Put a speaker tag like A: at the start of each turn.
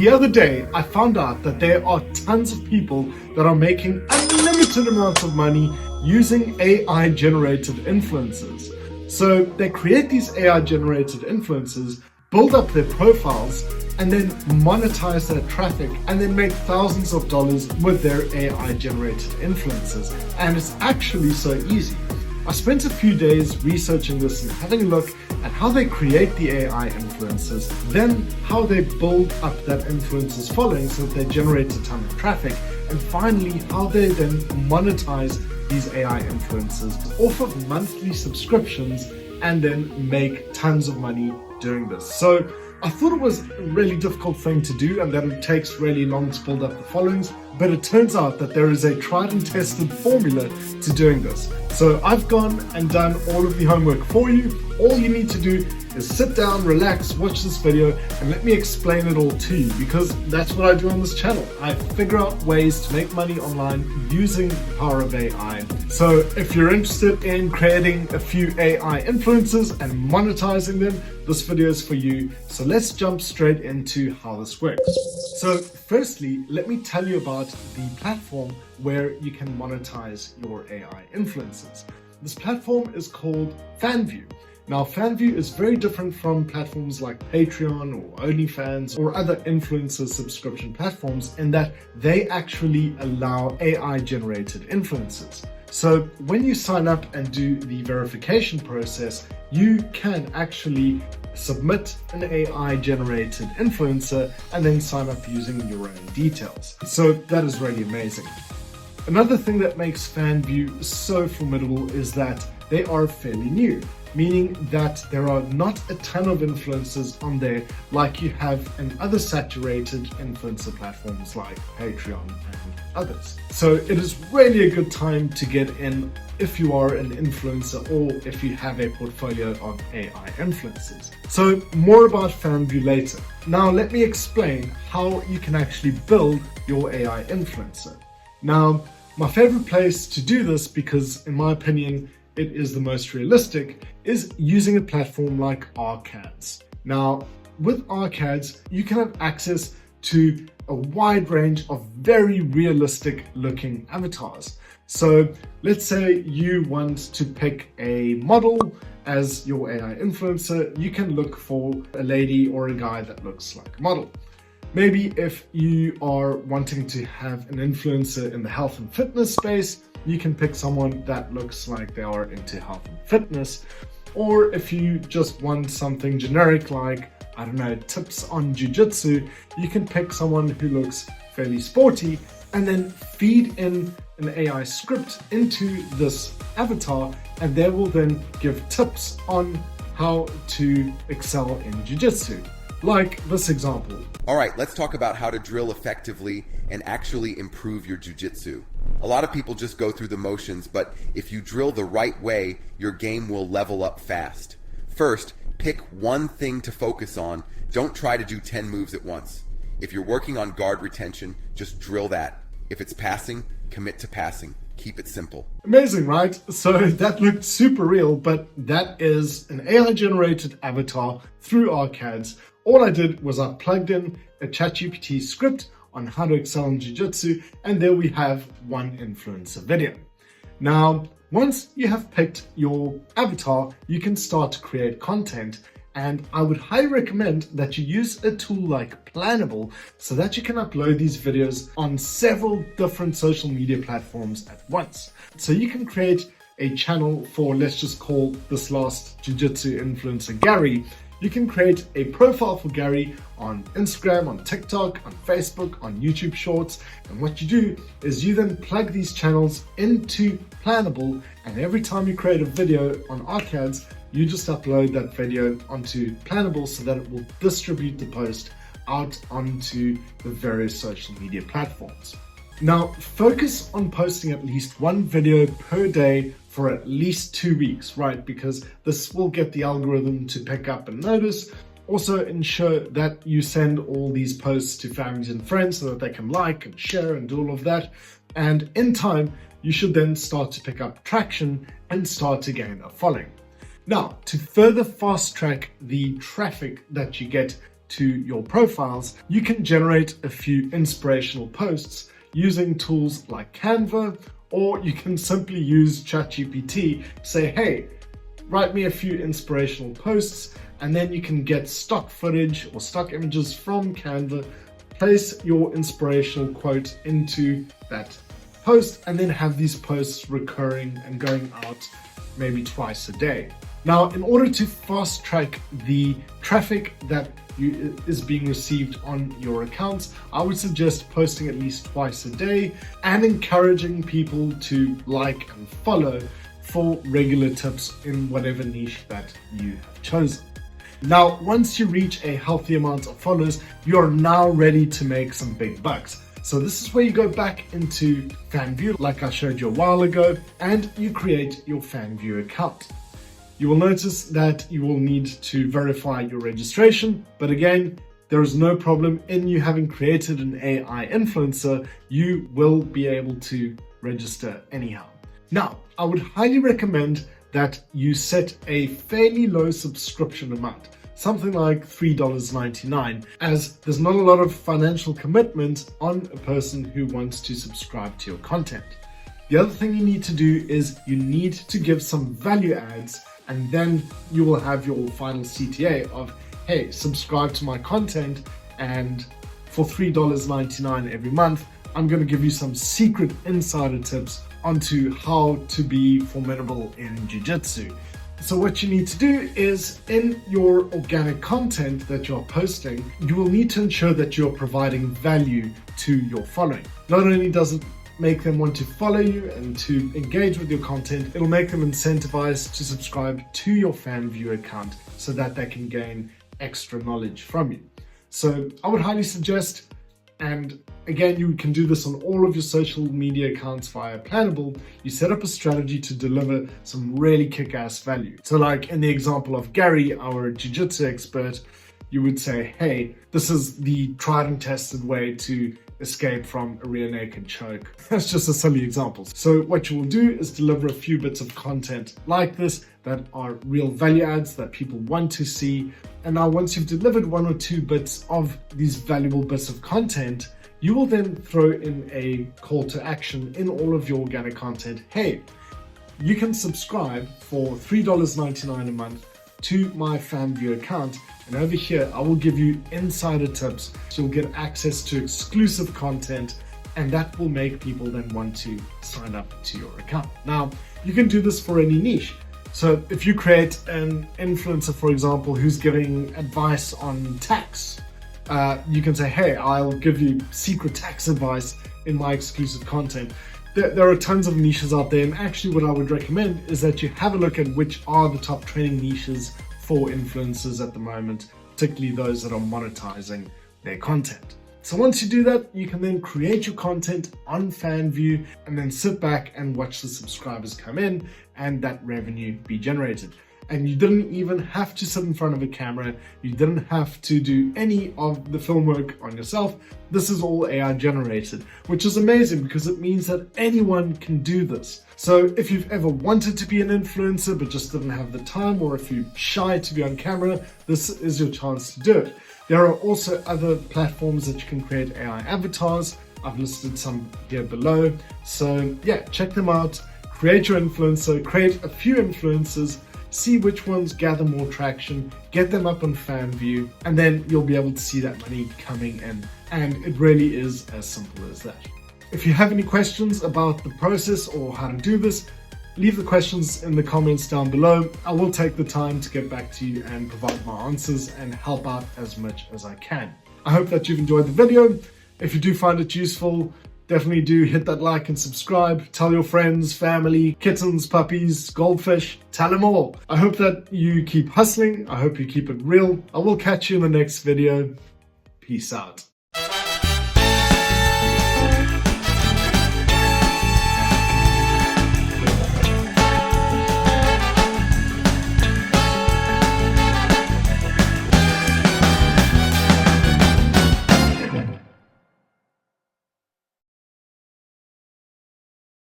A: The other day, I found out that there are tons of people that are making unlimited amounts of money using AI-generated influencers. So they create these AI-generated influencers, build up their profiles, and then monetize that traffic and then make thousands of dollars with their AI-generated influencers. And it's actually so easy. I spent a few days researching this and having a look at how they create the AI influencers, then how they build up that influencer's following so that they generate a ton of traffic, and finally how they then monetize these AI influencers off of monthly subscriptions and then make tons of money doing this. So I thought it was a really difficult thing to do and that it takes really long to build up the followings, but it turns out that there is a tried and tested formula to doing this. So I've gone and done all of the homework for you. All you need to do is sit down, relax, watch this video, and let me explain it all to you, because that's what I do on this channel. I figure out ways to make money online using the power of AI. So if you're interested in creating a few AI influencers and monetizing them, this video is for you. So let's jump straight into how this works. So firstly, let me tell you about the platform where you can monetize your AI influencers. This platform is called Fanvue. Now, Fanvue is very different from platforms like Patreon or OnlyFans or other influencer subscription platforms in that they actually allow AI-generated influencers. So when you sign up and do the verification process, you can actually submit an AI-generated influencer and then sign up using your own details. So that is really amazing. Another thing that makes Fanvue so formidable is that they are fairly new, meaning that there are not a ton of influencers on there like you have in other saturated influencer platforms like Patreon and others. So it is really a good time to get in if you are an influencer or if you have a portfolio of AI influencers. So more about Fanvue later. Now let me explain how you can actually build your AI influencer. Now, my favorite place to do this, because in my opinion, it is the most realistic, is using a platform like Arcads. Now, with Arcads, you can have access to a wide range of very realistic looking avatars. So let's say you want to pick a model as your AI influencer, you can look for a lady or a guy that looks like a model. Maybe if you are wanting to have an influencer in the health and fitness space, you can pick someone that looks like they are into health and fitness. Or if you just want something generic like, I don't know, tips on jiu-jitsu, you can pick someone who looks fairly sporty and then feed in an AI script into this avatar, and they will then give tips on how to excel in jiu-jitsu. Like this example.
B: All right, let's talk about how to drill effectively and actually improve your jiu-jitsu. A lot of people just go through the motions, but if you drill the right way, your game will level up fast. First, pick one thing to focus on. Don't try to do 10 moves at once. If you're working on guard retention, just drill that. If it's passing, commit to passing. Keep it simple.
A: Amazing, right? So that looked super real, but that is an AI-generated avatar through Arcads. All I did was I plugged in a ChatGPT script on how to excel in jiu-jitsu, and there we have one influencer video. Now, once you have picked your avatar, you can start to create content, and I would highly recommend that you use a tool like Planable so that you can upload these videos on several different social media platforms at once. So you can create a channel for, let's just call this last jiu-jitsu influencer Gary. You can create a profile for Gary on Instagram, on TikTok, on Facebook, on YouTube Shorts. And what you do is you then plug these channels into Planable, and every time you create a video on Arcads, you just upload that video onto Planable so that it will distribute the post out onto the various social media platforms. Now, focus on posting at least one video per day for at least 2 weeks, right? Because this will get the algorithm to pick up and notice. Also ensure that you send all these posts to families and friends so that they can like and share and do all of that. And in time, you should then start to pick up traction and start to gain a following. Now, to further fast track the traffic that you get to your profiles, you can generate a few inspirational posts using tools like Canva, or you can simply use ChatGPT, say, hey, write me a few inspirational posts, and then you can get stock footage or stock images from Canva, place your inspirational quote into that post, and then have these posts recurring and going out maybe twice a day. Now, in order to fast track the traffic that is being received on your accounts, I would suggest posting at least twice a day and encouraging people to like and follow for regular tips in whatever niche that you have chosen. Now, once you reach a healthy amount of followers, you are now ready to make some big bucks. So this is where you go back into Fanvue, like I showed you a while ago, and you create your Fanvue account. You will notice that you will need to verify your registration, but again, there is no problem in you having created an AI influencer. You will be able to register anyhow. Now, I would highly recommend that you set a fairly low subscription amount, something like $3.99, as there's not a lot of financial commitment on a person who wants to subscribe to your content. The other thing you need to do is you need to give some value ads, and then you will have your final CTA of, hey, subscribe to my content, and for $3.99 every month, I'm going to give you some secret insider tips onto how to be formidable in jiu-jitsu. So what you need to do is, in your organic content that you're posting, you will need to ensure that you're providing value to your following. Not only does it make them want to follow you and to engage with your content, it'll make them incentivized to subscribe to your Fanvue account so that they can gain extra knowledge from you. So I would highly suggest, and again, you can do this on all of your social media accounts via Planable, you set up a strategy to deliver some really kick-ass value. So like in the example of Gary, our jiu-jitsu expert, you would say, hey, this is the tried and tested way to escape from a rear naked choke. That's just a silly example. So what you will do is deliver a few bits of content like this that are real value adds that people want to see. And now once you've delivered one or two bits of these valuable bits of content, you will then throw in a call to action in all of your organic content. Hey, you can subscribe for $3.99 a month to my Fanvue account, and over here I will give you insider tips, so you'll get access to exclusive content, and that will make people then want to sign up to your account. Now, you can do this for any niche. So if you create an influencer, for example, who's giving advice on tax, you can say, hey, I'll give you secret tax advice in my exclusive content. There are tons of niches out there, and actually what I would recommend is that you have a look at which are the top trending niches for influencers at the moment, particularly those that are monetizing their content. So once you do that, you can then create your content on Fanvue and then sit back and watch the subscribers come in and that revenue be generated. And you didn't even have to sit in front of a camera. You didn't have to do any of the film work on yourself. This is all AI generated, which is amazing because it means that anyone can do this. So if you've ever wanted to be an influencer but just didn't have the time, or if you're shy to be on camera, this is your chance to do it. There are also other platforms that you can create AI avatars. I've listed some here below. So yeah, check them out. Create your influencer, create a few influencers, see which ones gather more traction, get them up on Fanvue, and then you'll be able to see that money coming in. And it really is as simple as that. If you have any questions about the process or how to do this, leave the questions in the comments down below. I will take the time to get back to you and provide my answers and help out as much as I can. I hope that you've enjoyed the video. If you do find it useful, definitely do hit that like and subscribe. Tell your friends, family, kittens, puppies, goldfish, tell them all. I hope that you keep hustling. I hope you keep it real. I will catch you in the next video. Peace out.